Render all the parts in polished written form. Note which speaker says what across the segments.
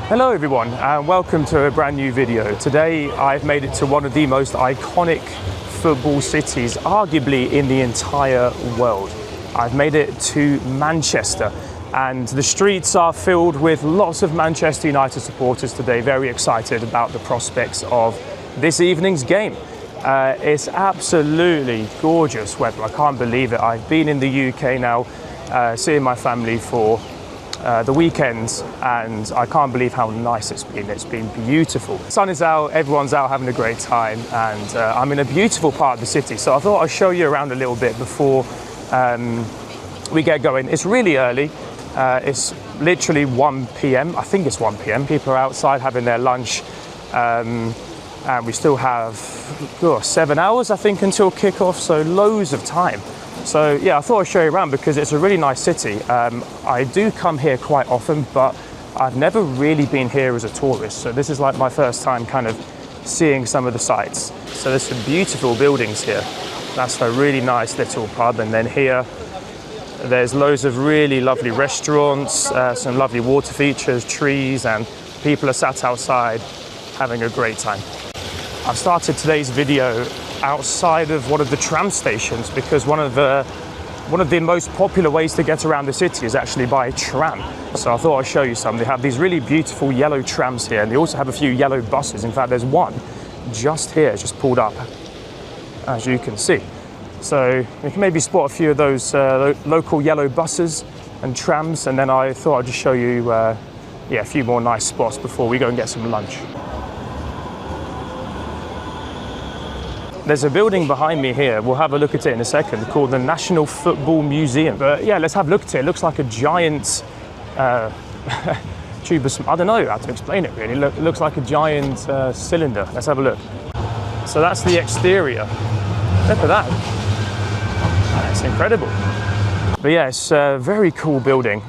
Speaker 1: Hello everyone and welcome to a brand new video. Today I've made it to one of the most iconic football cities arguably in the entire world. I've made it to Manchester and the streets are filled with lots of Manchester United supporters today, very excited about the prospects of this evening's game. It's absolutely gorgeous weather, I can't believe it. I've been in the UK now seeing my family for the weekends and I can't believe how nice it's been. It's been beautiful. The sun is out, everyone's out having a great time and I'm in a beautiful part of the city, so I thought I'd show you around a little bit before we get going. It's really early, it's literally 1 p.m. I think it's 1 p.m. People are outside having their lunch and we still have 7 hours I think until kickoff, so loads of time. So yeah, I thought I'd show you around because it's a really nice city. I do come here quite often, but I've never really been here as a tourist. So this is like my first time kind of seeing some of the sights. So there's some beautiful buildings here. That's a really nice little pub. And then here, there's loads of really lovely restaurants, some lovely water features, trees, and people are sat outside having a great time. I've started today's video outside of one of the tram stations because one of the most popular ways to get around the city is actually by tram. So I thought I'd show you some. They have these really beautiful yellow trams here and they also have a few yellow buses. In fact, there's one just here, just pulled up, as you can see. So you can maybe spot a few of those local yellow buses and trams, and then I thought I'd just show you a few more nice spots before we go and get some lunch. There's a building behind me here, we'll have a look at it in a second, called the National Football Museum. But yeah, let's have a look at it. It looks like a giant tube of, I don't know how to explain it really. It looks like a giant cylinder. Let's have a look. So that's the exterior. Look at that. That's incredible. But yeah, it's a very cool building.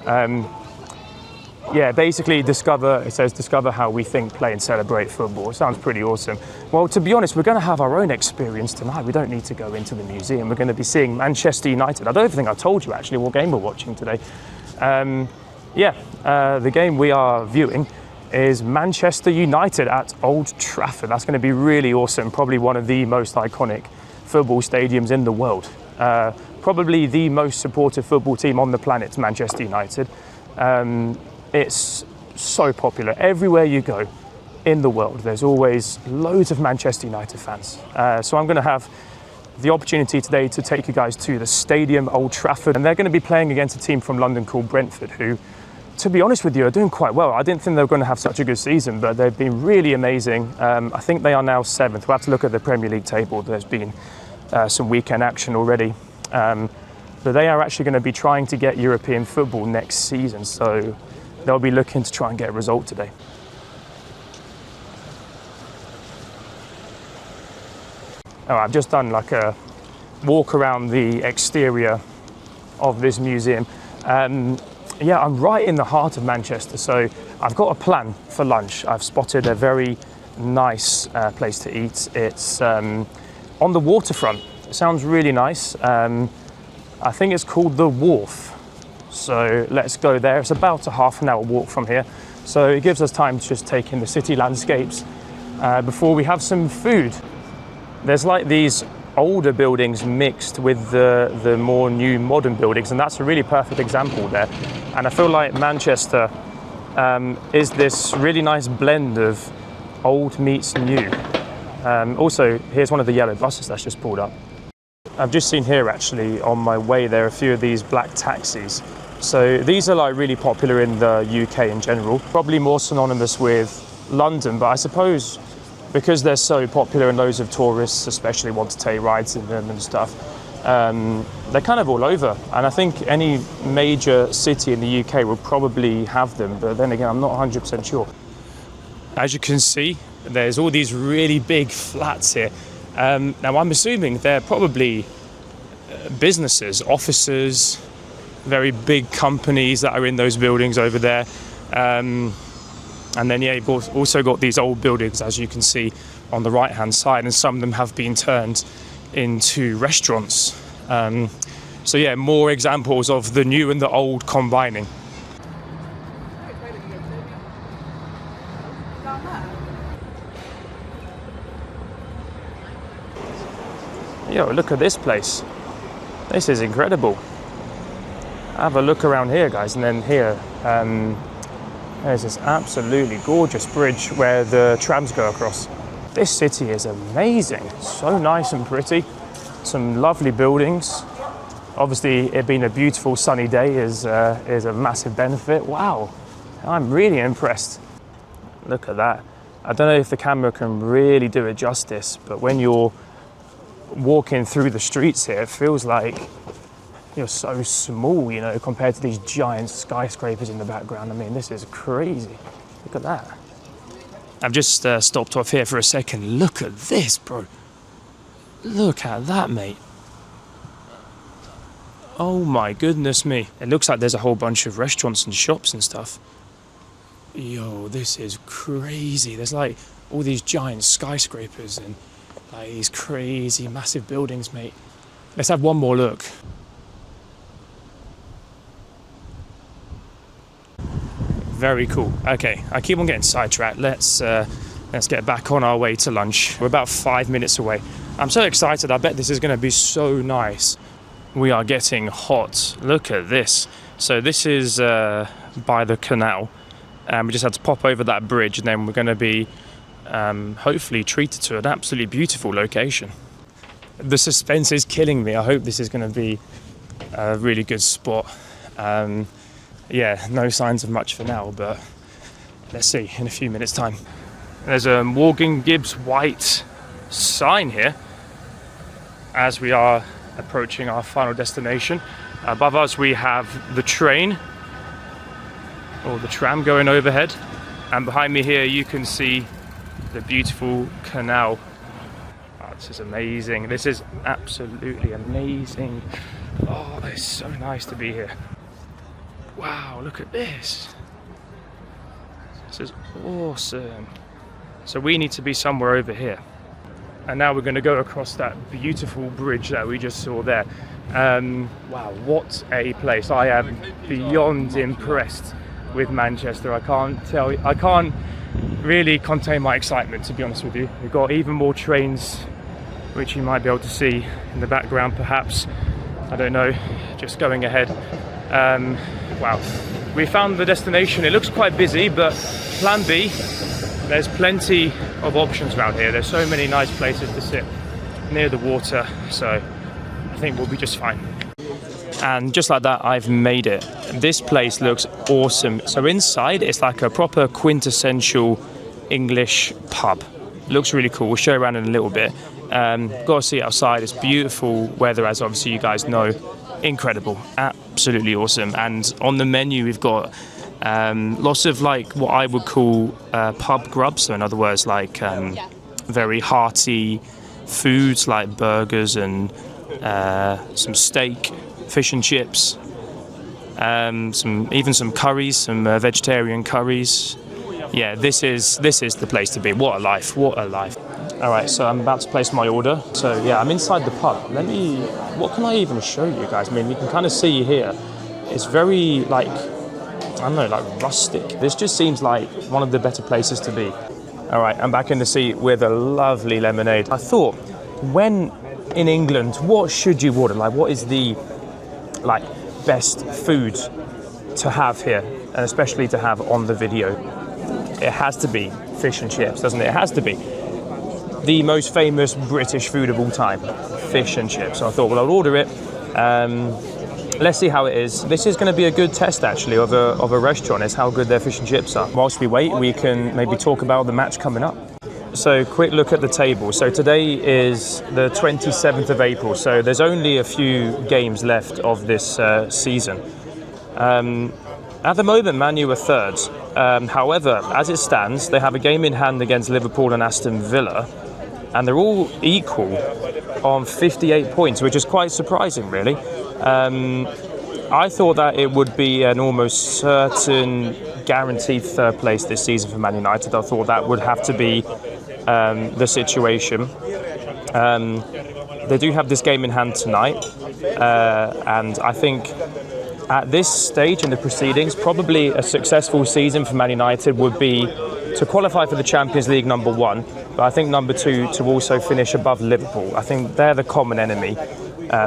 Speaker 1: Yeah, basically it says discover how we think, play and celebrate football. It sounds pretty awesome. Well, to be honest, we're going to have our own experience tonight. We don't need to go into the museum. We're going to be seeing Manchester United. I don't think I told you actually what game we're watching today. The game we are viewing is Manchester United at Old Trafford. That's going to be really awesome. Probably one of the most iconic football stadiums in the world. Probably the most supported football team on the planet, Manchester United. It's so popular. Everywhere you go in the world, there's always loads of Manchester United fans. So I'm going to have the opportunity today to take you guys to the stadium, Old Trafford, and they're going to be playing against a team from London called Brentford, who, to be honest with you, are doing quite well. I didn't think they were going to have such a good season, but they've been really amazing. I think they are now 7th. We'll have to look at the Premier League table. There's been some weekend action already. But they are actually going to be trying to get European football next season, so they'll be looking to try and get a result today. I've just done like a walk around the exterior of this museum. Yeah, I'm right in the heart of Manchester, so I've got a plan for lunch. I've spotted a very nice place to eat. It's on the waterfront. It sounds really nice. I think it's called The Wharf. So let's go there. It's about a half an hour walk from here. So it gives us time to just take in the city landscapes before we have some food. There's like these older buildings mixed with the more new modern buildings, and that's a really perfect example there. And I feel like Manchester is this really nice blend of old meets new. Also, here's one of the yellow buses that's just pulled up. I've just seen here actually on my way there a few of these black taxis. So these are like really popular in the UK in general, probably more synonymous with London, but I suppose because they're so popular and loads of tourists especially want to take rides in them and stuff, they're kind of all over. And I think any major city in the UK will probably have them, but then again, I'm not 100% sure. As you can see, there's all these really big flats here. Now I'm assuming they're probably businesses, offices, very big companies that are in those buildings over there. And then yeah, you've also got these old buildings, as you can see on the right hand side, and some of them have been turned into restaurants. So yeah, more examples of the new and the old combining. Yo, look at this place. This is incredible. Have a look around here, guys, and then here. There's this absolutely gorgeous bridge where the trams go across. This city is amazing. So nice and pretty. Some lovely buildings. Obviously, it being a beautiful sunny day is a massive benefit. Wow, I'm really impressed. Look at that. I don't know if the camera can really do it justice, but when you're walking through the streets here, it feels like you're so small, you know, compared to these giant skyscrapers in the background. I mean, this is crazy. Look at that. I've just stopped off here for a second. Look at this, bro. Look at that, mate. Oh my goodness me. It looks like there's a whole bunch of restaurants and shops and stuff. Yo, this is crazy. There's like all these giant skyscrapers and like these crazy massive buildings, mate. Let's have one more look. Very cool. Okay, I keep on getting sidetracked. Let's get back on our way to lunch. We're about 5 minutes away. I'm so excited. I bet this is going to be so nice. We are getting hot. Look at this. So this is by the canal. We just had to pop over that bridge, and then we're going to be hopefully treated to an absolutely beautiful location. The suspense is killing me. I hope this is going to be a really good spot. Yeah, no signs of much for now, but let's see in a few minutes' time. There's a Morgan Gibbs White sign here as we are approaching our final destination. Above us we have the train, or the tram, going overhead, and behind me here you can see the beautiful canal. Oh, this is amazing. This is absolutely amazing. Oh, it's so nice to be here. Wow, look at this. This is awesome. So we need to be somewhere over here. And now we're going to go across that beautiful bridge that we just saw there. Wow, what a place. I am beyond impressed with Manchester. I can't really contain my excitement, to be honest with you. We've got even more trains, which you might be able to see in the background perhaps. I don't know, just going ahead. Wow, we found the destination. It looks quite busy, but plan B, there's plenty of options around here. There's so many nice places to sit near the water, so I think we'll be just fine. And just like that, I've made it. This place looks awesome. So inside, it's like a proper quintessential English pub. Looks really cool. We'll show you around in a little bit. Got to see it outside. It's beautiful weather, as obviously you guys know. Incredible, absolutely awesome. And on the menu we've got lots of like what I would call pub grub. So in other words, like very hearty foods like burgers and some steak, fish and chips, some curries, some vegetarian curries. Yeah, this is the place to be. What a life! What a life! All right, so I'm about to place my order. So yeah, I'm inside the pub. What can I even show you guys? I mean, you can kind of see here, it's very like, I don't know, like rustic. This just seems like one of the better places to be. All right, I'm back in the seat with a lovely lemonade. I thought, when in England, what should you order? Like, what is the like best food to have here, and especially to have on the video? It has to be fish and chips, doesn't it? It has to be. The most famous British food of all time, fish and chips. So I thought, well, I'll order it. Let's see how it is. This is going to be a good test, actually, of a restaurant, is how good their fish and chips are. Whilst we wait, we can maybe talk about the match coming up. So quick look at the table. So today is the 27th of April. So there's only a few games left of this season. At the moment, Man U are third. However, as it stands, they have a game in hand against Liverpool and Aston Villa, and they're all equal on 58 points, which is quite surprising, really. I thought that it would be an almost certain guaranteed third place this season for Man United. I thought that would have to be the situation. They do have this game in hand tonight, and I think at this stage in the proceedings, probably a successful season for Man United would be to qualify for the Champions League, number one, but I think number two, to also finish above Liverpool. I think they're the common enemy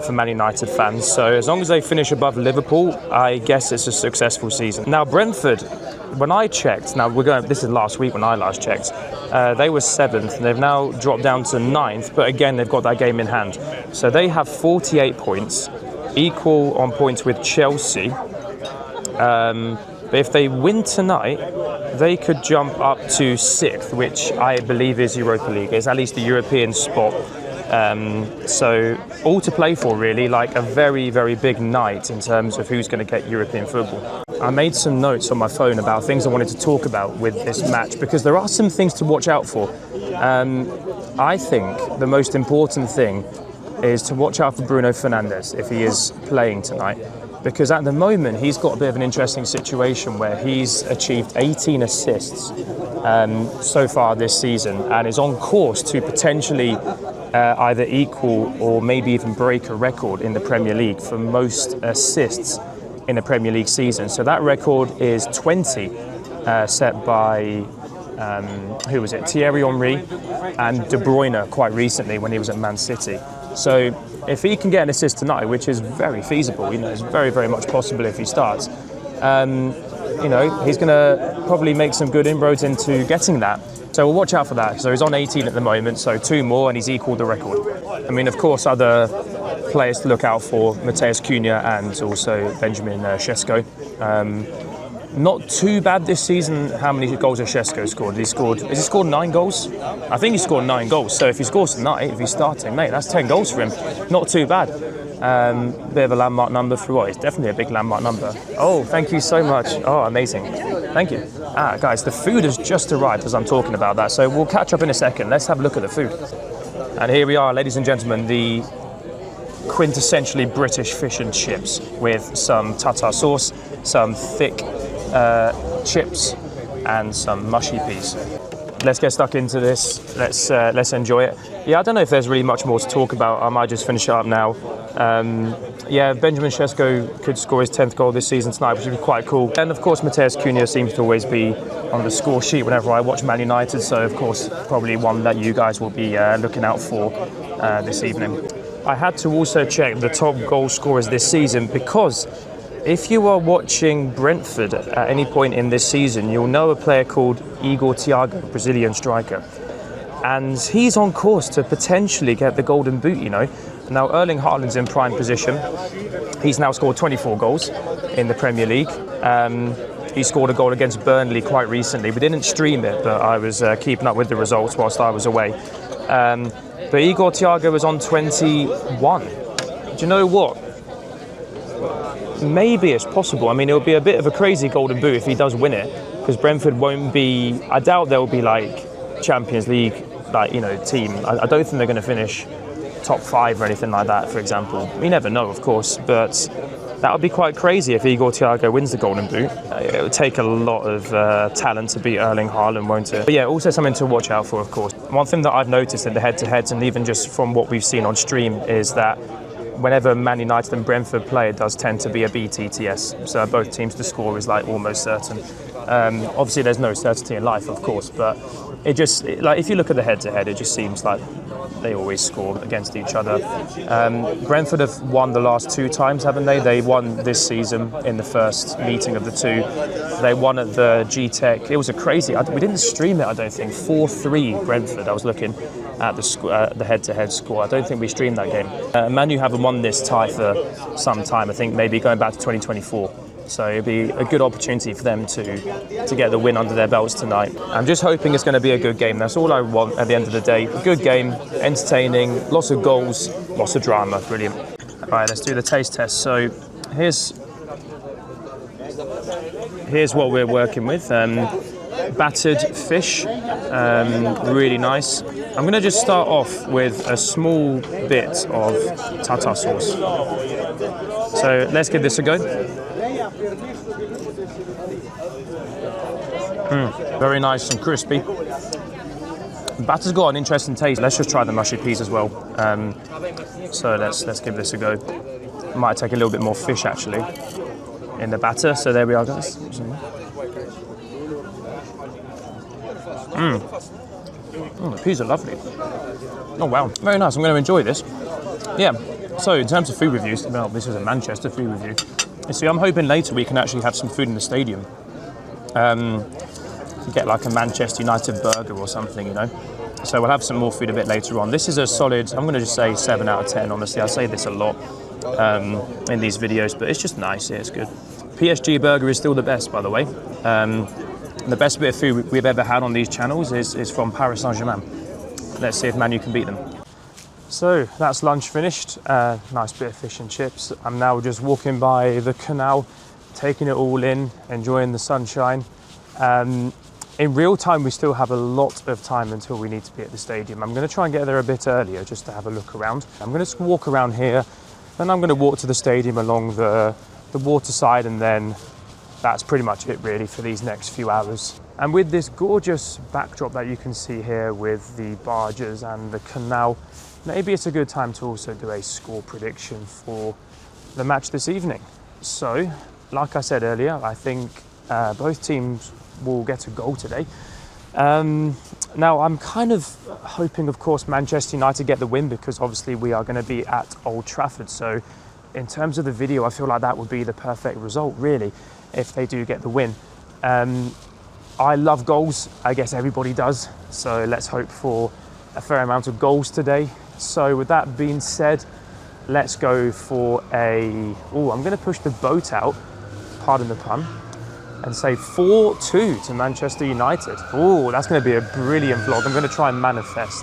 Speaker 1: for Man United fans. So as long as they finish above Liverpool, I guess it's a successful season. Now Brentford, when I checked, this is last week when I last checked, they were 7th and they've now dropped down to 9th, but again they've got that game in hand. So they have 48 points, equal on points with Chelsea. But if they win tonight, they could jump up to 6th, which I believe is Europa League. It's at least the European spot. So all to play for, really, like a very, very big night in terms of who's going to get European football. I made some notes on my phone about things I wanted to talk about with this match, because there are some things to watch out for. I think the most important thing is to watch out for Bruno Fernandes if he is playing tonight. Because at the moment, he's got a bit of an interesting situation where he's achieved 18 assists so far this season and is on course to potentially either equal or maybe even break a record in the Premier League for most assists in a Premier League season. So that record is 20 set by, who was it? Thierry Henry and De Bruyne quite recently when he was at Man City. So if he can get an assist tonight, which is very feasible, it's very, very much possible if he starts, he's going to probably make some good inroads into getting that. So we'll watch out for that. So he's on 18 at the moment, so 2 more and he's equalled the record. I mean, of course, other players to look out for, Matheus Cunha and also Benjamin Sesko. Not too bad this season. How many goals has Sesko scored? Has he scored 9 goals? I think he scored 9 goals. So if he scores tonight, if he's starting, mate, that's 10 goals for him. Not too bad. Bit of a landmark number for what? It's definitely a big landmark number. Oh, thank you so much. Oh, amazing. Thank you. Guys, the food has just arrived as I'm talking about that. So we'll catch up in a second. Let's have a look at the food. And here we are, ladies and gentlemen, the quintessentially British fish and chips with some tartar sauce, some thick chips and some mushy peas. Let's get stuck into this. Let's enjoy it. Yeah, I don't know if there's really much more to talk about. I might just finish it up now. Benjamin Sesko could score his 10th goal this season tonight, which would be quite cool. And of course, Matheus Cunha seems to always be on the score sheet whenever I watch Man United. So of course, probably one that you guys will be looking out for this evening. I had to also check the top goal scorers this season, because if you are watching Brentford at any point in this season, you'll know a player called Igor Thiago, Brazilian striker. And he's on course to potentially get the Golden Boot, Now, Erling Haaland's in prime position. He's now scored 24 goals in the Premier League. He scored a goal against Burnley quite recently. We didn't stream it, but I was keeping up with the results whilst I was away. But Igor Thiago was on 21. Do you know what? Maybe it's possible. I mean, it'll be a bit of a crazy Golden Boot if he does win it, because Brentford won't be. I doubt they'll be like Champions League, team. I don't think they're going to finish top 5 or anything like that, for example. We never know, of course, but that would be quite crazy if Igor Thiago wins the Golden Boot. It would take a lot of talent to beat Erling Haaland, won't it? But yeah, also something to watch out for, of course. One thing that I've noticed in the head-to-heads, and even just from what we've seen on stream, is that whenever Man United and Brentford play, it does tend to be a BTTS. So both teams to score is like almost certain. Obviously, there's no certainty in life, of course, but it just, if you look at the head-to-head, it just seems like they always score against each other. Brentford have won the last 2 times, haven't they? They won this season in the first meeting of the 2. They won at the G-Tech. It was a crazy, we didn't stream it, I don't think, 4-3 Brentford. I was looking at the head-to-head score. I don't think we streamed that game. Man U haven't won this tie for some time, I think maybe going back to 2024. So it'll be a good opportunity for them to get the win under their belts tonight. I'm just hoping it's going to be a good game. That's all I want at the end of the day. A good game, entertaining, lots of goals, lots of drama. Brilliant. All right, let's do the taste test. So here's what we're working with. Battered fish, really nice. I'm going to just start off with a small bit of tartar sauce. So let's give this a go. Very nice and crispy. Batter's got an interesting taste. Let's just try the mushy peas as well. So let's give this a go. Might take a little bit more fish actually in the batter. So there we are, guys. The peas are lovely. Oh wow, very nice. I'm going to enjoy this. Yeah. So in terms of food reviews, well, this is a Manchester food review. You see, I'm hoping later we can actually have some food in the stadium. Get like a Manchester United burger or something, you know. So we'll have some more food a bit later on. This is a solid, I'm going to just say 7 out of 10, honestly. I say this a lot in these videos, but it's just nice. Yeah, it's good. PSG burger is still the best, by the way. The best bit of food we've ever had on these channels is from Paris Saint-Germain. Let's see if Man U can beat them. So that's lunch finished. Nice bit of fish and chips. I'm now just walking by the canal, taking it all in, enjoying the sunshine. In real time, we still have a lot of time until we need to be at the stadium. I'm going to try and get there a bit earlier just to have a look around. I'm going to walk around here, then I'm going to walk to the stadium along the water side, and then that's pretty much it really for these next few hours. And with this gorgeous backdrop that you can see here with the barges and the canal, maybe it's a good time to also do a score prediction for the match this evening. So, like I said earlier, I think both teams will get a goal today. Now, I'm kind of hoping, of course, Manchester United get the win, because obviously we are going to be at Old Trafford. So in terms of the video, I feel like that would be the perfect result, really, if they do get the win. I love goals. I guess everybody does. So let's hope for a fair amount of goals today. So with that being said, let's go for I'm going to push the boat out, pardon the pun, and say 4-2 to Manchester United. Oh, that's going to be a brilliant vlog. I'm going to try and manifest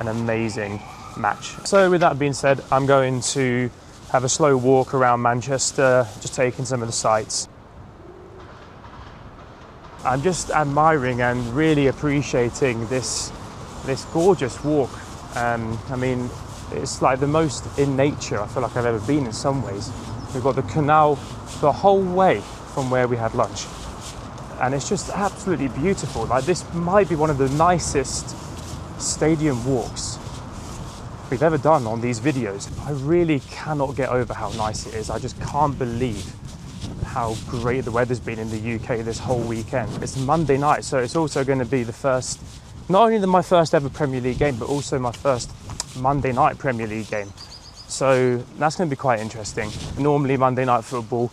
Speaker 1: an amazing match. So with that being said, I'm going to have a slow walk around Manchester, just taking some of the sights. I'm just admiring and really appreciating this gorgeous walk. I mean, it's like the most in nature I feel like I've ever been in some ways. We've got the canal the whole way from where we had lunch, and it's just absolutely beautiful. Like, this might be one of the nicest stadium walks we've ever done on these videos. I really cannot get over how nice it is. I just can't believe how great the weather's been in the UK this whole weekend. It's Monday night, so it's also going to be the first, not only my first ever Premier League game, but also my first Monday night Premier League game. So that's going to be quite interesting. Normally Monday night football,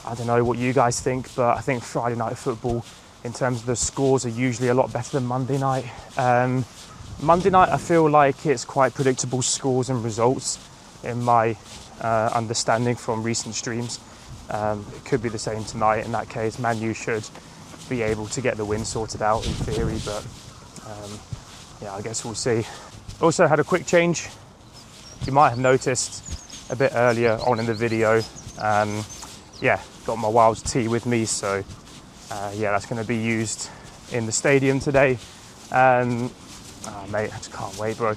Speaker 1: I don't know what you guys think, but I think Friday night football, in terms of the scores, are usually a lot better than Monday night. Monday night, I feel like it's quite predictable scores and results in my understanding from recent streams. It could be the same tonight. In that case, Man U should be able to get the win sorted out in theory, but yeah, I guess we'll see. Also had a quick change. You might have noticed a bit earlier on in the video. Yeah, got my Wilds tea with me, so yeah, that's going to be used in the stadium today. Oh, mate, I just can't wait, bro.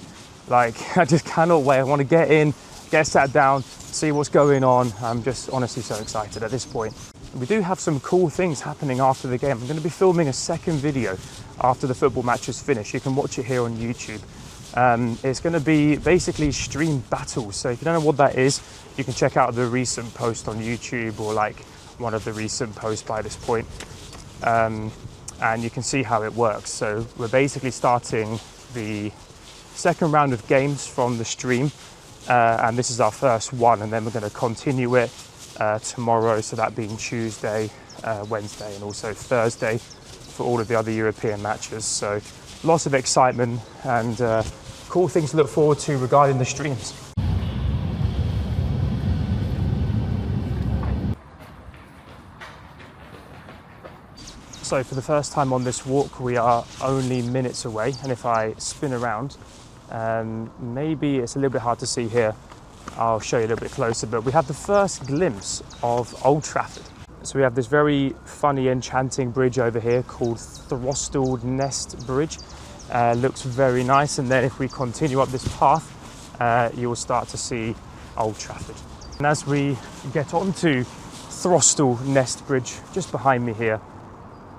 Speaker 1: Like, I just cannot wait. I want to get in, get sat down, see what's going on. I'm just honestly so excited at this point. We do have some cool things happening after the game. I'm going to be filming a second video after the football match is finished. You can watch it here on YouTube. It's going to be basically stream battles. So if you don't know what that is, you can check out the recent post on YouTube, or like one of the recent posts by this point. And you can see how it works. So we're basically starting the second round of games from the stream. And this is our first one, and then we're going to continue it tomorrow, so that being Tuesday, Wednesday, and also Thursday for all of the other European matches. So lots of excitement and cool things to look forward to regarding the streams. So for the first time on this walk, we are only minutes away, and if I spin around, maybe it's a little bit hard to see here. I'll show you a little bit closer, but we have the first glimpse of Old Trafford. So we have this very funny, enchanting bridge over here called Throstle Nest Bridge. Looks very nice, and then if we continue up this path, you will start to see Old Trafford. And as we get onto Throstle Nest Bridge, just behind me here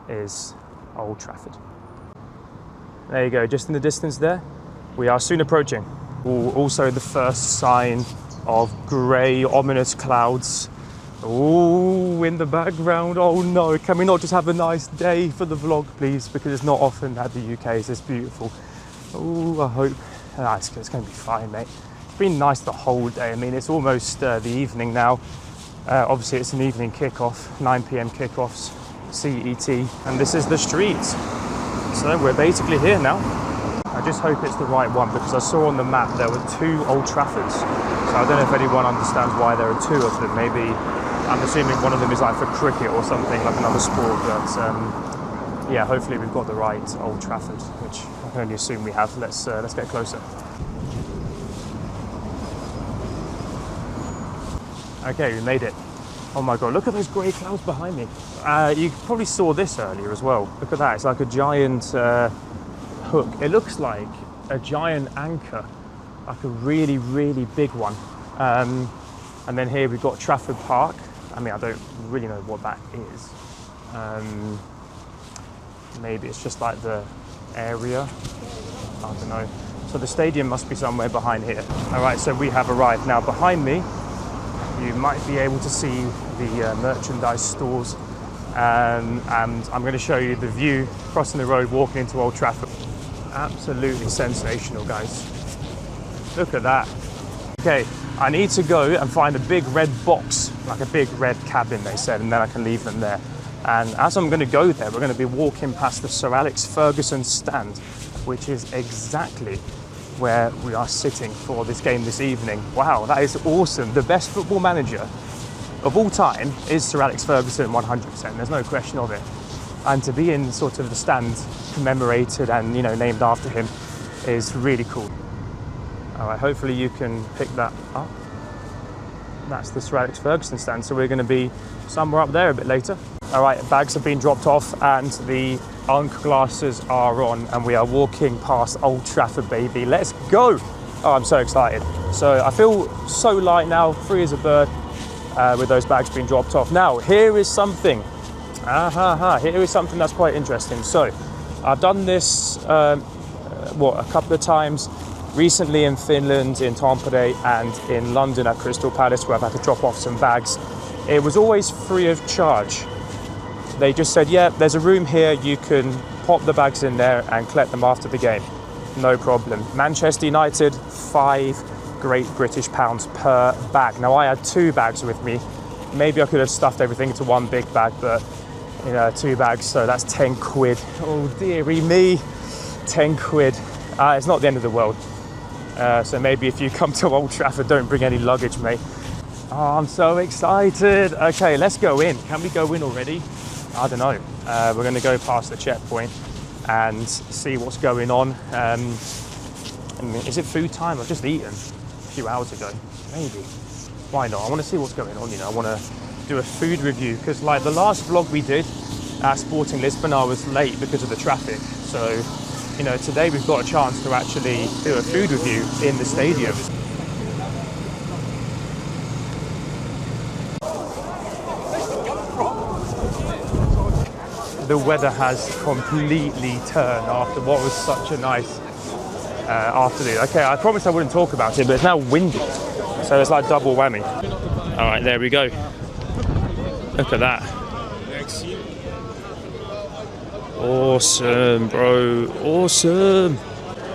Speaker 1: is Old Trafford. There you go, just in the distance there. We are soon approaching. Also the first sign of grey, ominous clouds Oh, in the background. Oh no, can we not just have a nice day for the vlog, please? Because it's not often that the UK is this beautiful. Oh, I hope. It's going to be fine, mate. It's been nice the whole day. I mean, it's almost the evening now. Obviously, it's an evening kickoff, 9 p.m. kickoffs, CET, and this is the street. So we're basically here now. I just hope it's the right one because I saw on the map there were 2 Old Traffords. So I don't know if anyone understands why there are 2 of them. Maybe, I'm assuming one of them is like for cricket or something, like another sport. But yeah, hopefully we've got the right Old Trafford, which I can only assume we have. Let's get closer. Okay, we made it. Oh my God, look at those grey clouds behind me. You probably saw this earlier as well. Look at that, it's like a giant hook. It looks like a giant anchor, like a really, really big one. And then here we've got Trafford Park. I mean, I don't really know what that is. Maybe it's just like the area. I don't know. So the stadium must be somewhere behind here. All right, so we have arrived. Now behind me, you might be able to see the merchandise stores. And I'm going to show you the view crossing the road, walking into Old Trafford. Absolutely sensational, guys. Look at that. Okay, I need to go and find a big red box, like a big red cabin, they said, and then I can leave them there. And as I'm going to go there, we're going to be walking past the Sir Alex Ferguson stand, which is exactly where we are sitting for this game this evening. Wow, that is awesome. The best football manager of all time is Sir Alex Ferguson, 100%. There's no question of it. And to be in sort of the stand commemorated and, you know, named after him is really cool. All right, hopefully you can pick that up. That's the Sir Alex Ferguson stand, so we're going to be somewhere up there a bit later. All right, bags have been dropped off and the Unk glasses are on and we are walking past Old Trafford, baby. Let's go! Oh, I'm so excited. So I feel so light now, free as a bird, with those bags being dropped off. Now, here is something. Here is something that's quite interesting. So I've done this, a couple of times. Recently in Finland, in Tampere, and in London at Crystal Palace, where I've had to drop off some bags. It was always free of charge. They just said, yeah, there's a room here, you can pop the bags in there and collect them after the game. No problem. Manchester United, £5 Great British pounds per bag. Now I had 2 bags with me. Maybe I could have stuffed everything into one big bag, but you know, 2 bags, so that's 10 quid. Oh dearie me, 10 quid. It's not the end of the world. So maybe if you come to Old Trafford, don't bring any luggage, mate. Oh, I'm so excited. Okay, let's go in. Can we go in already? I don't know. We're going to go past the checkpoint and see what's going on. I mean, is it food time? I've just eaten a few hours ago. Maybe. Why not? I want to see what's going on, you know. I want to do a food review because like the last vlog we did at Sporting Lisbon, I was late because of the traffic. So, you know, today we've got a chance to actually do a food review in the stadium. The weather has completely turned after what was such a nice afternoon. Okay, I promised I wouldn't talk about it, but it's now windy. So it's like double whammy. All right, there we go. Look at that. Awesome, bro, awesome.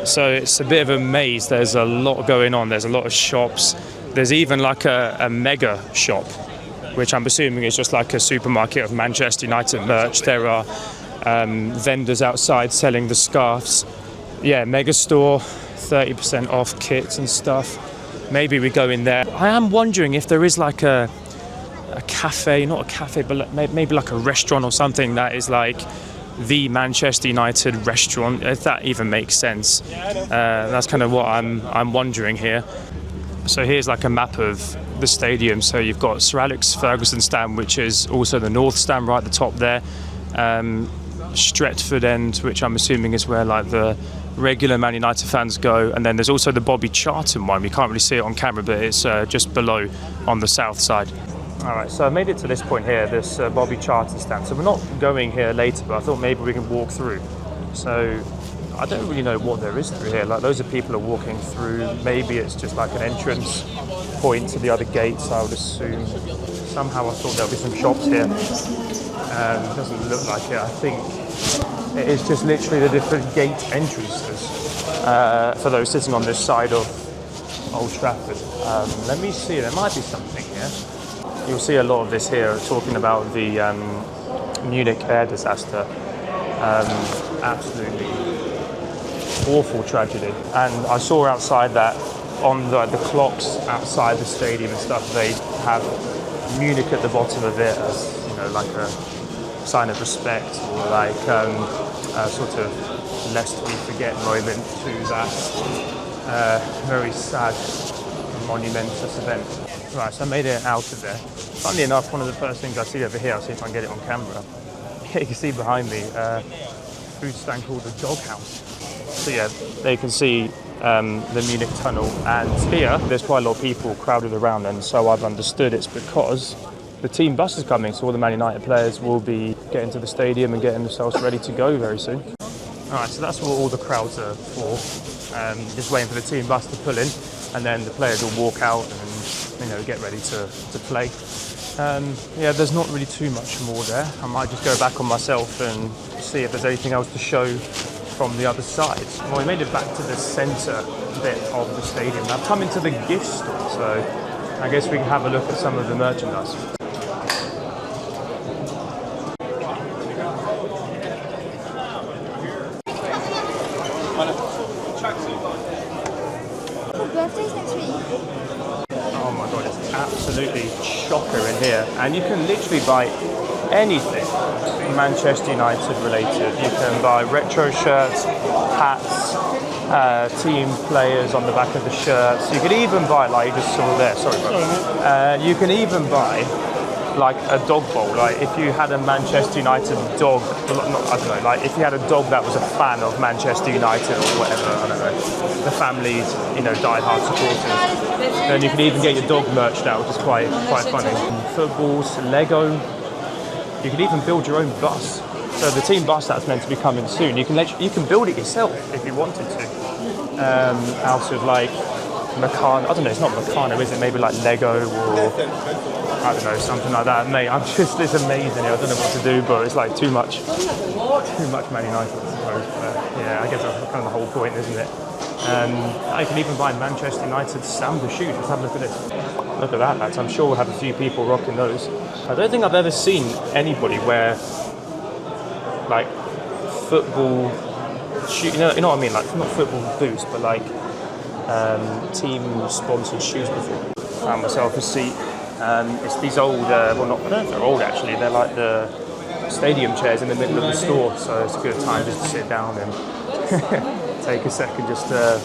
Speaker 1: So it's a bit of a maze. There's a lot going on. There's a lot of shops. There's even like a mega shop, which I'm assuming is just like a supermarket of Manchester United merch. There are vendors outside selling the scarves. Yeah, mega store, 30% off kits and stuff. Maybe we go in there. I am wondering if there is like a cafe, not a cafe, but maybe like a restaurant or something that is like the Manchester United restaurant, if that even makes sense. That's kind of what I'm wondering here. So here's like a map of the stadium. So you've got Sir Alex Ferguson stand, which is also the North stand right at the top there. Stretford end, which I'm assuming is where like the regular Man United fans go, and then there's also the Bobby Charlton one. We can't really see it on camera, but it's just below on the south side. All right, so I made it to this point here, this Bobby Charlton stand. So we're not going here later, but I thought maybe we can walk through. So I don't really know what there is through here. Like loads of people are walking through. Maybe it's just like an entrance point to the other gates, I would assume. Somehow I thought there'll be some shops here. Doesn't look like it. I think it is just literally the different gate entrances for those sitting on this side of Old Trafford. Let me see, there might be something here. You'll see a lot of this here talking about the Munich air disaster. Absolutely awful tragedy. And I saw outside that on the clocks outside the stadium and stuff, they have Munich at the bottom of it as, you know, like a sign of respect, or like a sort of lest we forget moment to that very sad, monumentous event. Right, so I made it out of there. Funnily enough, one of the first things I see over here, I'll see if I can get it on camera. You can see behind me a food stand called the Doghouse. So yeah, they can see the Munich tunnel, and here there's quite a lot of people crowded around, and so I've understood it's because the team bus is coming, so all the Man United players will be getting to the stadium and getting themselves ready to go very soon. Alright, so that's what all the crowds are for. Just waiting for the team bus to pull in, and then the players will walk out and, you know, get ready to play. Yeah, there's not really too much more there. I might just go back on myself and see if there's anything else to show from the other side. Well, we made it back to the centre bit of the stadium. I've come into the gift store, so I guess we can have a look at some of the merchandise.
Speaker 2: Birthday's next week.
Speaker 1: Oh my god, it's absolutely chocker in here. And you can literally buy anything Manchester United related. You can buy retro shirts, hats, team players on the back of the shirts. You could even buy, like you just saw there, sorry bro. You can even buy like a dog bowl. Like if you had a Manchester United dog, I don't know, like if you had a dog that was a fan of Manchester United or whatever, I don't know, the families, you know, die-hard supporters, then you can even get your dog merched out, which is quite funny. Footballs, Lego, you can even build your own bus. So the team bus that's meant to be coming soon, you can build it yourself if you wanted to, out of like Meccano. I don't know, it's not Meccano, is it? Maybe like Lego or I don't know, something like that. Mate, it's amazing here. I don't know what to do, but it's like too much Man United, I suppose. But yeah, I guess that's kind of the whole point, isn't it? I can even buy Manchester United Samba shoes. Let's have a look at this. Look at that, lads. I'm sure we'll have a few people rocking those. I don't think I've ever seen anybody wear like football shoes. You know what I mean? Like not football boots, but like team-sponsored shoes before. Found myself a seat. It's these old, well not, I don't know if they're old actually, they're like the stadium chairs in the middle of the store, so it's a good time just to sit down and take a second just to,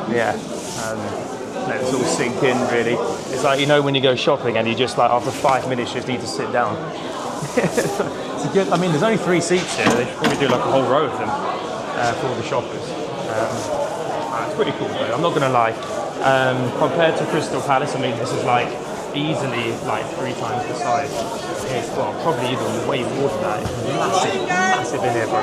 Speaker 1: let this all sink in really. It's like, you know, when you go shopping and you just like after 5 minutes just need to sit down. It's a good, I mean there's only 3 seats here, they should probably do like a whole row of them for all the shoppers. It's pretty cool though, I'm not going to lie. Compared to Crystal Palace, I mean this is like easily like 3 times the size. It's well, probably even way more than that. It's massive in here, bro.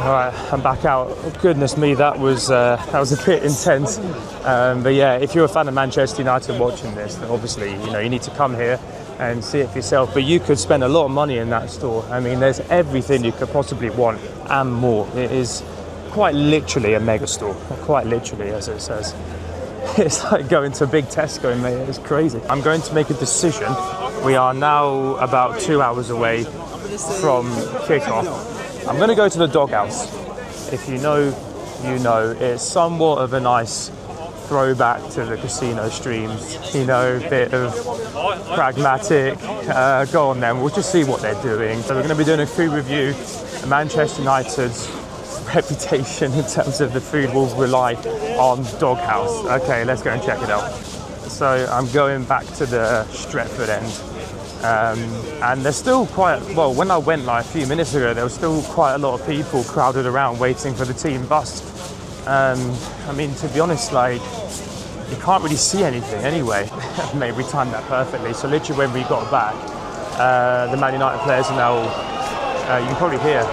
Speaker 1: Alright, I'm back out. Goodness me, that was a bit intense. But yeah, if you're a fan of Manchester United watching this, then obviously you need to come here and see it for yourself. But you could spend a lot of money in that store. I mean, there's everything you could possibly want and more. It is quite literally a mega store. Quite literally, as it says. It's like going to a big Tesco, mate. It's crazy. I'm going to make a decision. We are now about 2 hours away from kickoff. I'm going to go to the Doghouse. If you know, you know. It's somewhat of a nice throwback to the casino streams. You know, bit of pragmatic. Go on then, we'll just see what they're doing. So we're going to be doing a food review. Manchester United's reputation in terms of the food will rely on Doghouse. Okay, let's go and check it out. So I'm going back to the Stretford end. And there's still quite, well, when I went like a few minutes ago, there was still quite a lot of people crowded around waiting for the team bus. I mean, to be honest, like, you can't really see anything anyway. Maybe we timed that perfectly. So literally when we got back, the Man United players are now, you can probably hear,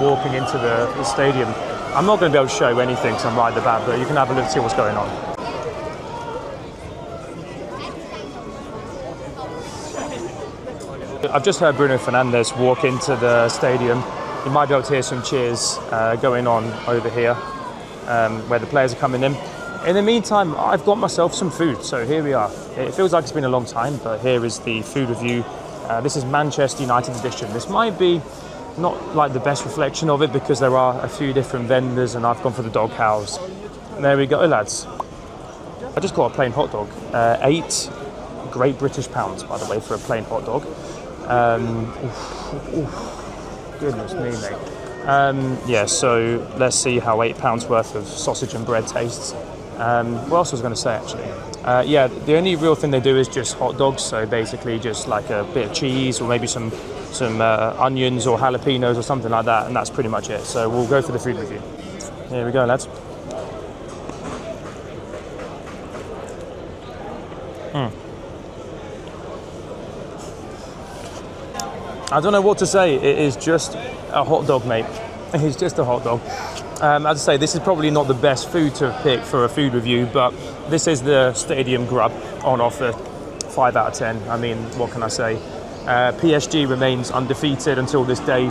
Speaker 1: walking into the stadium. I'm not going to be able to show you anything because I'm right at the back, but you can have a look and see what's going on. I've just heard Bruno Fernandes walk into the stadium. You might be able to hear some cheers going on over here where the players are coming in. In the meantime, I've got myself some food, so here we are. It feels like it's been a long time, but here is the food review. This is Manchester United edition. This might be not like the best reflection of it because there are a few different vendors and I've gone for the doghouse. There we go, lads. I just got a plain hot dog. 8 Great British pounds, by the way, for a plain hot dog. Goodness me, mate. Yeah, so let's see how £8 worth of sausage and bread tastes. What else was I going to say, actually? Yeah, the only real thing they do is just hot dogs, so basically just like a bit of cheese or maybe some onions or jalapenos or something like that, and that's pretty much it. So we'll go for the food review. Here we go, lads. I don't know what to say. It is just a hot dog, mate. It's just a hot dog. As I say, this is probably not the best food to pick for a food review, but this is the stadium grub on offer. 5 out of 10. I mean, what can I say? PSG remains undefeated until this day.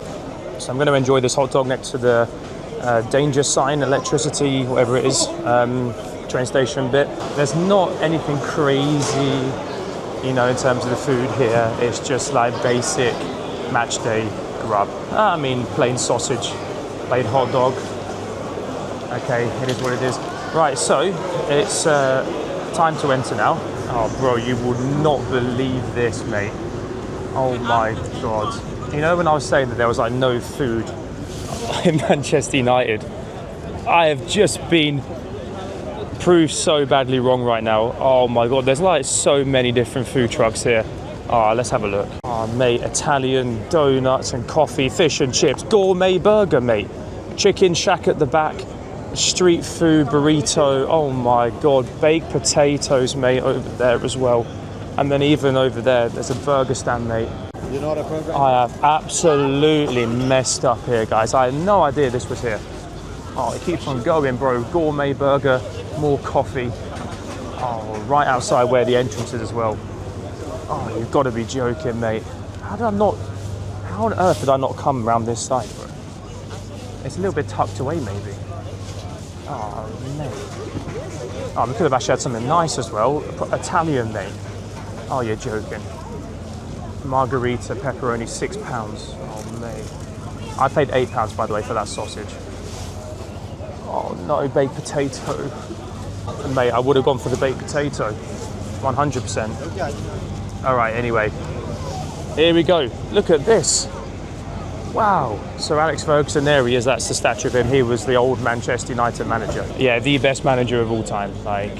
Speaker 1: So I'm going to enjoy this hot dog next to the danger sign, electricity, whatever it is, train station bit. There's not anything crazy, you know, in terms of the food here. It's just like basic match day grub. I mean, plain sausage, plain hot dog. Okay, it is what it is. Right, so it's time to enter now. Oh, bro, you would not believe this, mate. Oh my God. You know, when I was saying that there was like no food in Manchester United, I have just been proved so badly wrong right now. Oh my God, there's like so many different food trucks here. Oh, let's have a look. Oh, mate, Italian donuts and coffee, fish and chips, gourmet burger, mate. Chicken shack at the back, street food, burrito. Oh my God, baked potatoes, mate, over there as well. And then even over there, there's a burger stand, mate.
Speaker 2: You know the program?
Speaker 1: I have absolutely messed up here, guys. I had no idea this was here. Oh, it keeps on going, bro. Gourmet burger, more coffee. Oh, right outside where the entrance is as well. Oh, you've got to be joking, mate. How on earth did I not come around this side, bro? It's a little bit tucked away, maybe. Oh, mate. Oh, we could have actually had something nice as well. Italian, mate. Oh, you're joking. Margarita, pepperoni, £6. Oh, mate. I paid £8, by the way, for that sausage. Oh, no, baked potato. Mate, I would have gone for the baked potato. 100%.
Speaker 2: Okay.
Speaker 1: All right, anyway. Here we go. Look at this. Wow. Sir Alex Ferguson, there he is. That's the statue of him. He was the old Manchester United manager. Yeah, the best manager of all time. Like,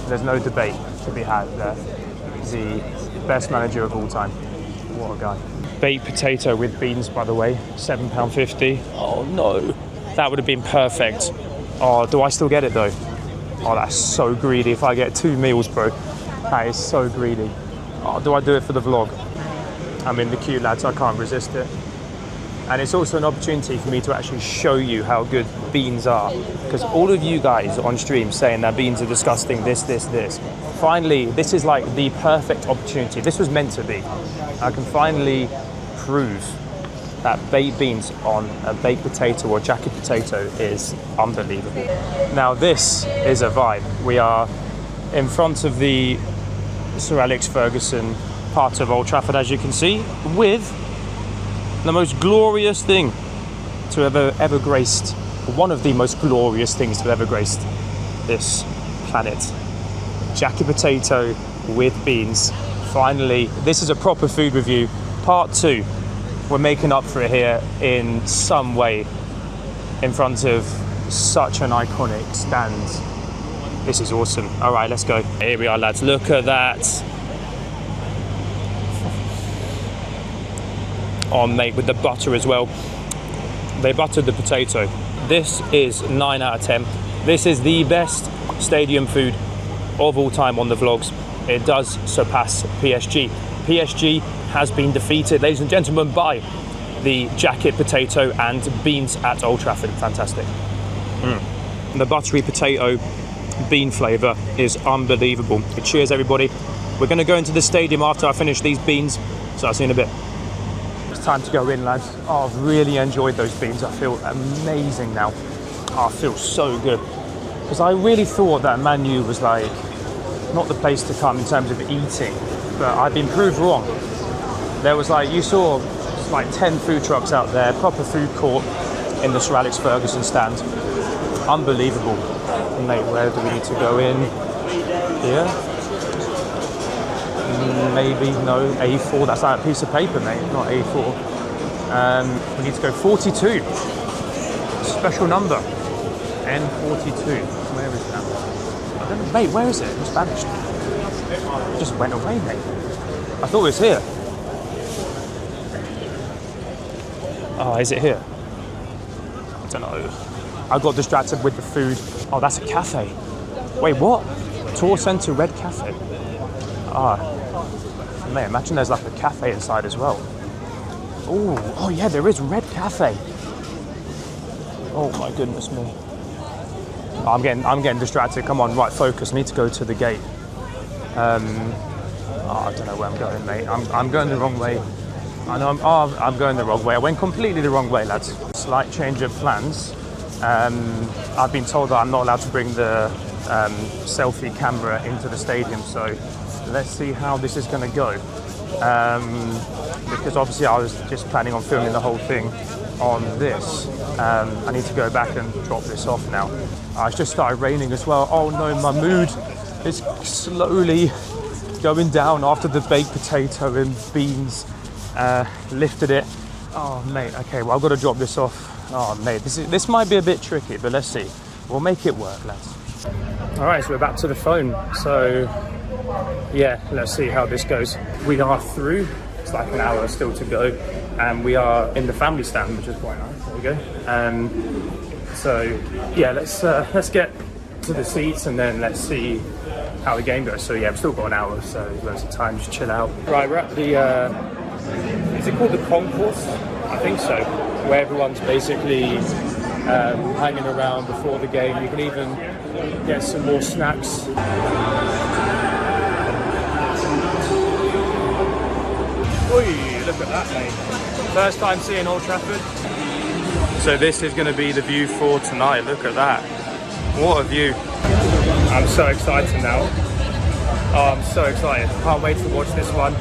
Speaker 1: there's no debate to be had there. The best manager of all time. What a guy. Baked potato with beans, by the way. £7.50. Oh, no. That would have been perfect. Oh, do I still get it, though? Oh, that's so greedy. If I get 2 meals, bro. That is so greedy. Oh, do I do it for the vlog? I'm in the queue, lads. I can't resist it. And it's also an opportunity for me to actually show you how good beans are. Because all of you guys on stream saying that beans are disgusting, this. Finally, this is like the perfect opportunity. This was meant to be. I can finally prove that baked beans on a baked potato or jacket potato is unbelievable. Now this is a vibe. We are in front of the Sir Alex Ferguson part of Old Trafford, as you can see, with the most glorious thing to ever graced, one of the most glorious things to ever graced this planet. Jacket potato with beans. Finally, this is a proper food review, part 2. We're making up for it here in some way in front of such an iconic stand. This is awesome. All right, let's go. Here we are, lads. Look at that. Oh, mate, with the butter as well. They buttered the potato. This is 9 out of 10. This is the best stadium food of all time on the vlogs. It does surpass PSG. PSG has been defeated, ladies and gentlemen, by the jacket potato and beans at Old Trafford. Fantastic. The buttery potato bean flavour is unbelievable. Cheers, everybody. We're going to go into the stadium after I finish these beans, so I'll see you in a bit. It's time to go in, lads. Oh, I've really enjoyed those beans. I feel amazing now. Oh, I feel so good. Because I really thought that Man U was like not the place to come in terms of eating, but I've been proved wrong. There was like, you saw like 10 food trucks out there, proper food court in the Sir Alex Ferguson stand. Unbelievable. Mate, where do we need to go in? Here? Maybe, no, A4, that's like a piece of paper, mate, not A4. We need to go 42. Special number. N42. Where is that? I don't know, mate, where is it? It's vanished. It just went away, mate. I thought it was here. Oh, is it here? I don't know. I got distracted with the food. Oh, that's a cafe. Wait, what? Tour Centre Red Cafe. Ah, mate, imagine there's like a cafe inside as well. Oh yeah, there is Red Cafe. Oh my goodness me. Oh, I'm getting distracted. Come on, right, focus. I need to go to the gate. I don't know where I'm going, mate. I'm going the wrong way. I know I'm going the wrong way. I went completely the wrong way, lads. Slight change of plans. I've been told that I'm not allowed to bring the selfie camera into the stadium, so let's see how this is going to go. Because obviously I was just planning on filming the whole thing on this. I need to go back and drop this off now. It's just started raining as well. Oh no, my mood is slowly going down after the baked potato and beans lifted it. Oh mate, okay, well I've got to drop this off. Oh mate, this might be a bit tricky, but let's see. We'll make it work, lads. All right, so we're back to the phone. So yeah, let's see how this goes. We are through. It's like an hour still to go, and we are in the family stand, which is quite nice. There we go. So yeah, let's get to the seats and then let's see how the game goes. So yeah, we've still got an hour, so loads of time to chill out. Right, we're at the is it called the concourse? I think so. Where everyone's basically hanging around before the game. You can even get some more snacks. Oi, look at that, mate. First time seeing Old Trafford. So this is going to be the view for tonight. Look at that. What a view. I'm so excited now. Oh, I'm so excited. Can't wait to watch this one.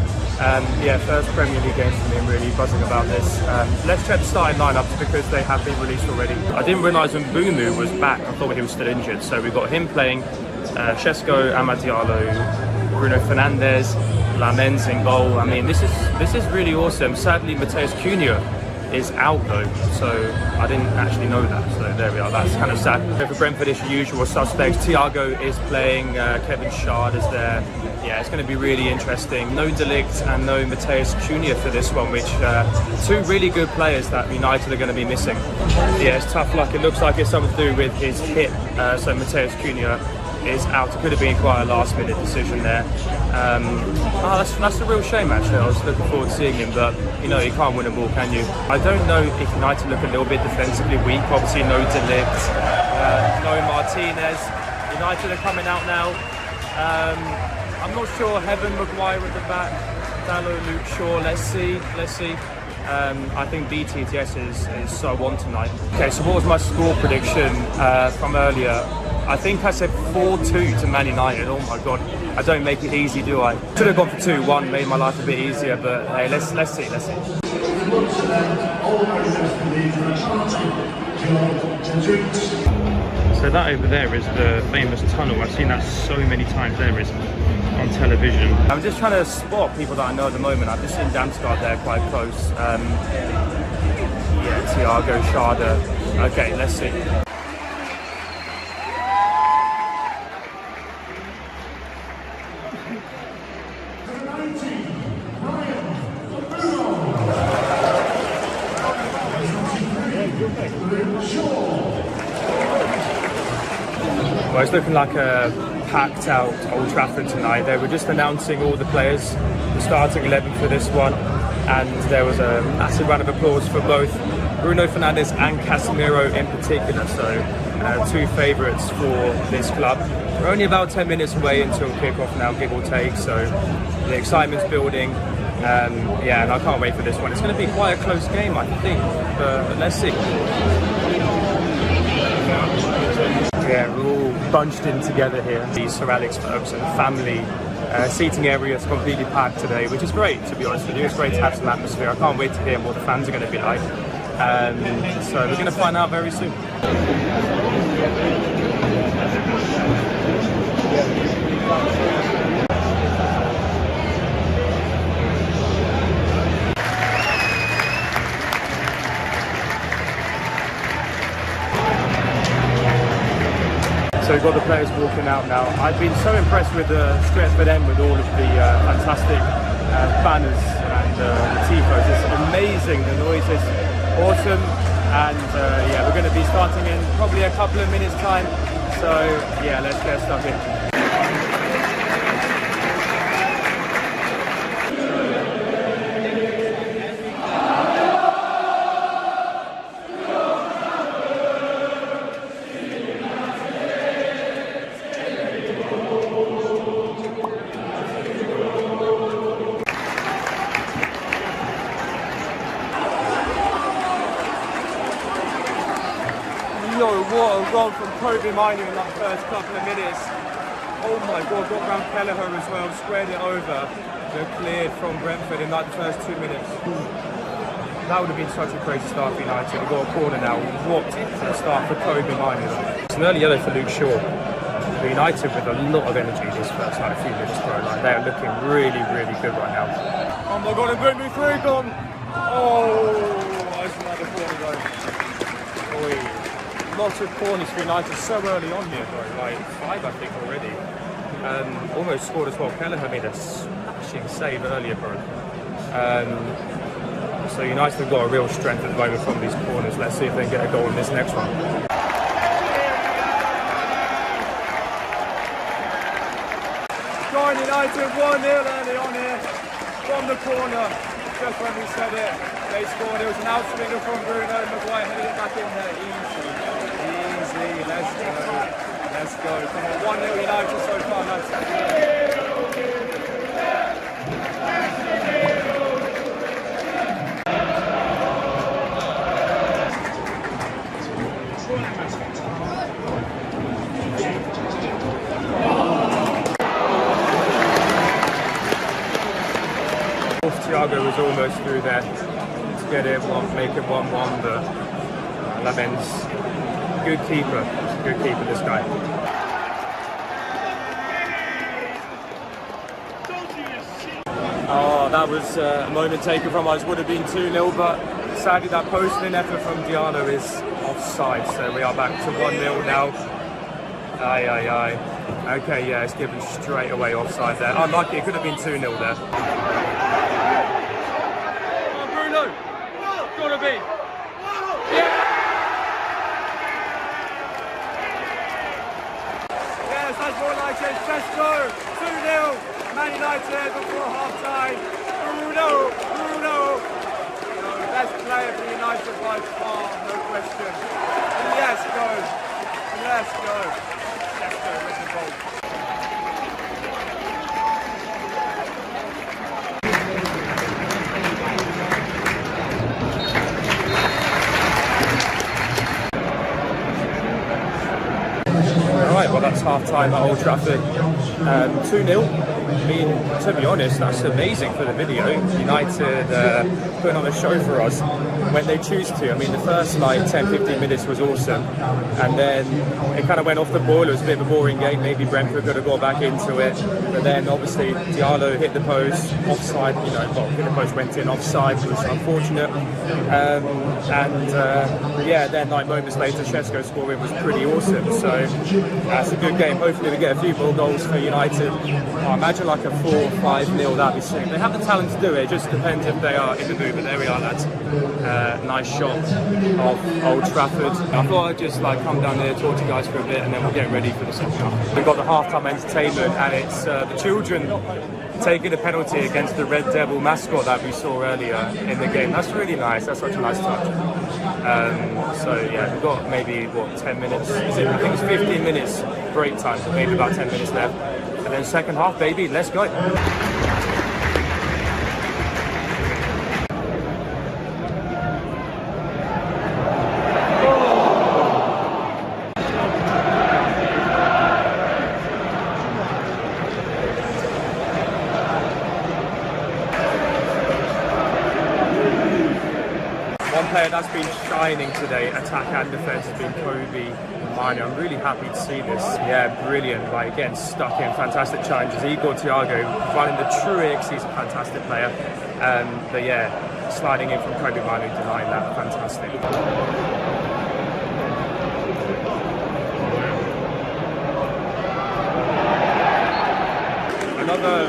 Speaker 1: Yeah, first Premier League game for me. I'm really buzzing about this. Let's check the starting lineups because they have been released already. I didn't realise when Mbeumo was back. I thought he was still injured. So we've got him playing, Šeško, Amad Diallo, Bruno Fernandes, Lamens in goal. I mean, this is really awesome. Sadly, Matheus Cunha is out though, so I didn't actually know that. So there we are. That's kind of sad. For Brentford, it's usual suspects. Thiago is playing. Kevin Schade is there. Yeah, it's going to be really interesting. No De Ligt and no Matheus Cunha for this one, which two really good players that United are going to be missing. Yeah, it's tough luck. It looks like it's something to do with his hip. So Matheus Cunha is out. It could have been quite a last-minute decision there. That's a real shame, actually. I was looking forward to seeing him, but you know, you can't win a ball, can you? I don't know if United look a little bit defensively weak. Obviously, no De Ligt, no Martinez. United are coming out now. I'm not sure. Heaven, Maguire at the back, Dallo, Luke Shaw. Let's see. I think BTTS is so on tonight. Okay, so what was my score prediction from earlier? I think I said 4-2 to Man United. Oh my God, I don't make it easy, do I? Should have gone for 2-1, made my life a bit easier, but hey, let's see. So that over there is the famous tunnel. I've seen that so many times. There is on television. I'm just trying to spot people that I know at the moment. I've just seen Damsgaard there quite close. Yeah, Thiago, Schade. Okay, let's see. Well, it's looking like a packed out Old Trafford tonight. They were just announcing all the players, the starting 11 for this one. and there was a massive round of applause for both Bruno Fernandes and Casemiro in particular. So two favourites for this club. We're only about 10 minutes away until kickoff now, give or take. So the excitement's building. Yeah, and I can't wait for this one. It's going to be quite a close game, I think. But let's see. Yeah, we're all bunched in together here. The Sir Alex Ferguson family seating area is completely packed today, which is great, to be honest with you. It's great to have some atmosphere. I can't wait to hear what the fans are going to be like. So we're going to find out very soon. So we've got the players walking out now. I've been so impressed with the strength for them, with all of the fantastic banners and the tifos. It's amazing, the noise is awesome, and yeah, we're going to be starting in probably a couple of minutes time. So yeah, let's get stuck in. What a goal from Kobe Minu in that first couple of minutes. Oh my god, got round Kelleher as well, squared it over. They're cleared from Brentford in like the first 2 minutes. That would have been such a crazy start for United. We've got a corner now. What a start for Kobe Minu. It's an early yellow for Luke Shaw. United with a lot of energy this first few minutes, bro. Like, they're looking really, really good right now. Oh my god, and Brendan through gone. Oh, that's another corner though. Lots of corners for United so early on here, bro. Like 5, I think, already. Almost scored as well. Kelleher made a smashing save earlier, bro. So United have got a real strength at the moment from these corners. Let's see if they can get a goal in this next one. Scoring United 1-0 early on here from the corner. Just when we said it, they scored. It was an outswinger from Bruno. Maguire headed it back in there easy. Let's go. Let's go. Come on, 1-0 United so far, lads. Thiago was almost through there to get it make it 1-1, but Lamens, good keeper, this guy. Oh, that was a moment taken from us. Would have been 2-0, but sadly that post-in effort from Diallo is offside, so we are back to 1-0 now. Aye. Okay, yeah, it's given straight away offside there. Unlucky, it could have been 2-0 there. Oh, Bruno! Gotta be! That's more like it. Sesko, 2-0, Man United before half-time. Bruno, best player for United by far, no question. Let's go with the goal. Alright, well that's half-time at Old Trafford. 2-0. I mean, to be honest, that's amazing for the video. United putting on a show for us when they choose to. I mean, the first 10-15 minutes was awesome, and then it kind of went off the ball. It was a bit of a boring game. Maybe Brentford could have got back into it, but then obviously Diallo hit the post, offside. Hit the post, went in offside, which was unfortunate. Yeah, then moments later, Sesko scoring was pretty awesome. So that's a good game. Hopefully we get a few more goals for United. I imagine imagine like a 4-5-0, that'd be sick. They have the talent to do it, it just depends if they are in the mood. But there we are, lads. Nice shot of Old Trafford. I thought I'd just like come down there, talk to you guys for a bit, and then we'll get ready for the second half. We've got the half-time entertainment, and it's the children taking a penalty against the Red Devil mascot that we saw earlier in the game. That's really nice, that's such a nice touch. So yeah, we've got maybe, what, 10 minutes? I think it's 15 minutes break time, so maybe about 10 minutes left. And then second half, baby, let's go. One player that's been shining today, attack and defence, has been Kobbie Mainoo. I'm really happy to see this. Yeah, brilliant. Like, again, stuck in fantastic challenges. Igor Thiago running the tricks. He's a fantastic player. But yeah, sliding in from Kobbie Mainoo, denying that. Fantastic. Another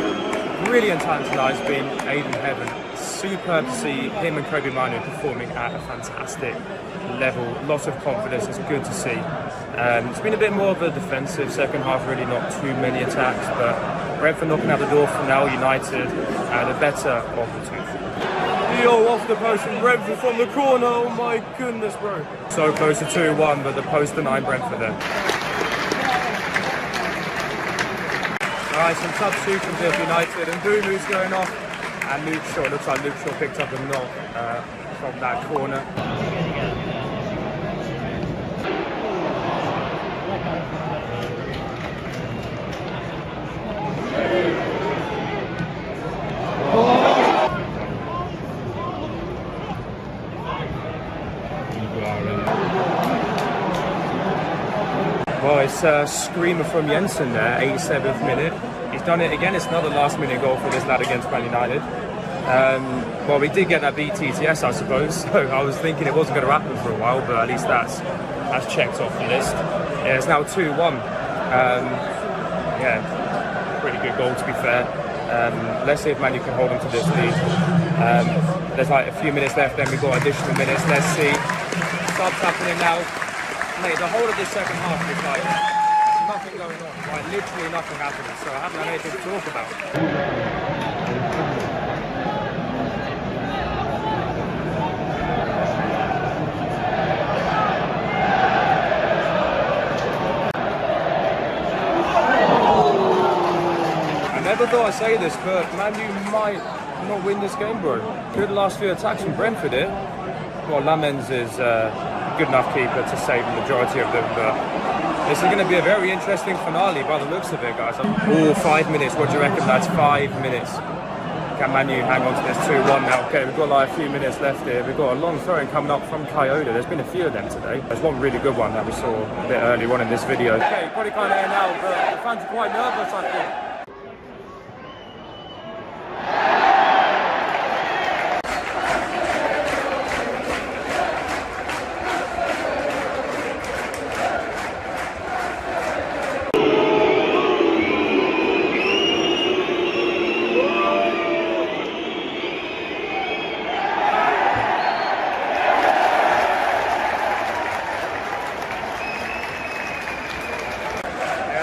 Speaker 1: brilliant talent tonight has been Aiden Heaven. Superb to see him and Kobbie Mainoo performing at a fantastic level. Lots of confidence, it's good to see. It's been a bit more of a defensive second half, really not too many attacks, but Brentford knocking out the door from now United, the better of the two. Yo, off the post from Brentford from the corner, oh my goodness, bro. So close to 2-1, but the post denied Brentford there. Alright, some substitutions here for United, and Mbeumo's going off. And Luke Shaw, looks like Luke Shaw picked up a knock from that corner. Well, it's a screamer from Jensen there, 87th minute. He's done it again. It's another last-minute goal for this lad against Man United. Well, we did get that BTTS, I suppose, so I was thinking it wasn't going to happen for a while, but at least that's checked off the list. Yeah, it's now 2-1. Yeah, pretty good goal to be fair. Let's see if Man U can hold on to this lead. There's like a few minutes left, then we've got additional minutes. Let's see. Subs happening now. Mate, the whole of this second half is like nothing going on. Like literally nothing happening, so I haven't had anything to talk about. I never thought I'd say this, but Man U might not win this game, bro. Good last few attacks from Brentford here. Well, Lamens is a good enough keeper to save the majority of them, but this is going to be a very interesting finale by the looks of it, guys. Oh, 5 minutes. What do you reckon? That's 5 minutes. Can Man U hang on to this 2-1 now? Okay, we've got like a few minutes left here. We've got a long throwing coming up from Kyoto. There's been a few of them today. There's one really good one that we saw a bit early on in this video. Okay, probably can't hear now, but the fans are quite nervous, I think.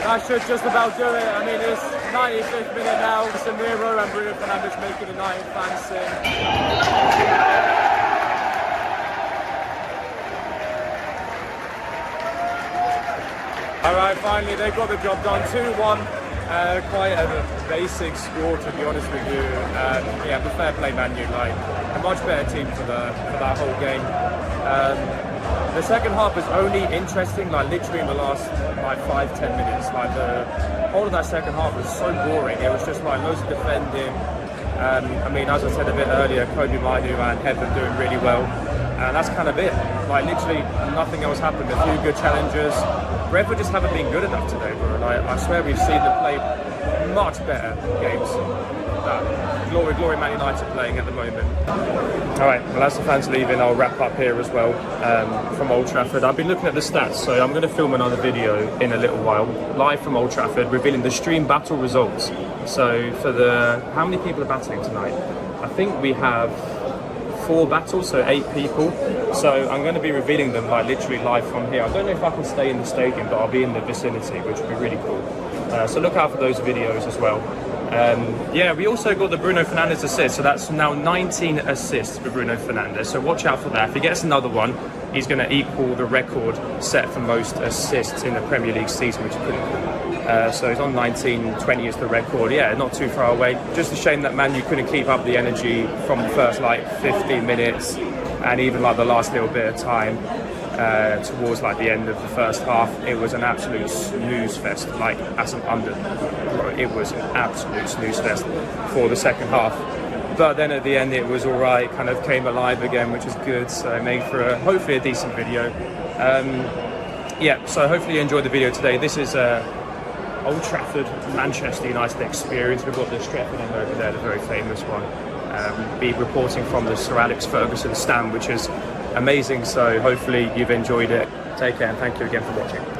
Speaker 1: That should just about do it. I mean, it's 95th minute now. Samiro and Bruno Fernandes making the United fans sing. Alright, finally they got the job done. 2-1. Quite a basic score, to be honest with you. Yeah, but fair play Man U, like a much better team for that whole game. The second half was only interesting, like literally in the last like 5-10 minutes. Like the whole of that second half was so boring. It was just like loads of defending. I mean, as I said a bit earlier, Kobbie Mainoo and Heaven doing really well, and that's kind of it. Like literally nothing else happened. A few good challenges. Brentford just haven't been good enough today, bro. Like I swear we've seen them play much better games that Glory Man United are playing at the moment. Alright, well as the fans leaving, I'll wrap up here as well from Old Trafford. I've been looking at the stats, so I'm going to film another video in a little while, live from Old Trafford, revealing the stream battle results. So for how many people are battling tonight? I think we have 4 battles, so 8 people. So I'm going to be revealing them like literally live from here. I don't know if I can stay in the stadium, but I'll be in the vicinity, which would be really cool. So look out for those videos as well. Yeah, we also got the Bruno Fernandes assist, so that's now 19 assists for Bruno Fernandes. So watch out for that. If he gets another one, he's going to equal the record set for most assists in the Premier League season, which is pretty cool. So he's on 19, 20 is the record. Yeah, not too far away. Just a shame that Man U couldn't keep up the energy from the first like 15 minutes and even like the last little bit of time towards like the end of the first half. It was an absolute snooze fest. Like as an it was an absolute snooze fest for the second half. But then at the end it was all right, kind of came alive again, which is good. So it made for hopefully a decent video. Yeah, so hopefully you enjoyed the video today. This is Old Trafford, Manchester United experience. We've got the Stretford End over there, the very famous one. Be reporting from the Sir Alex Ferguson stand, which is amazing. So hopefully you've enjoyed it. Take care and thank you again for watching.